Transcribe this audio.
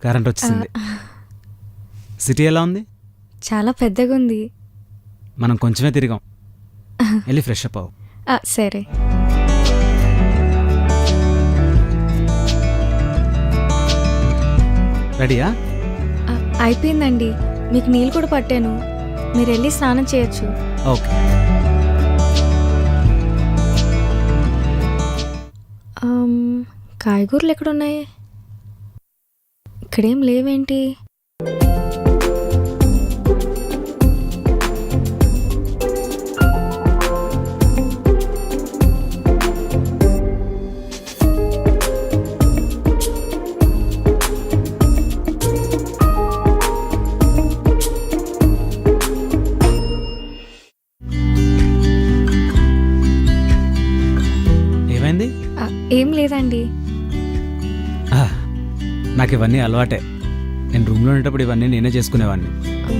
Current వచ్చింది. City ఎలా ఉంది? చాలా పెద్దగా ఉంది. మనం కొంచెమే తిరిగాం. వెళ్ళి ఫ్రెష్ అప్ అవ్వు. సరే. రెడీయా? అయిపోయిందండి. మీకు నీళ్ళు కూడా పట్టాను. మీరు వెళ్ళి స్నానం చేయొచ్చు. ఓకే. కాయగూరలు ఎక్కడున్నాయి? ఇక్కడేం లేవేంటి? ఏమైంది? ఏం లేదండి. నాకు ఇవన్నీ అలవాటే. నేను రూమ్లో ఉండేటప్పుడు ఇవన్నీ నేనే చేసుకునేవాడిని.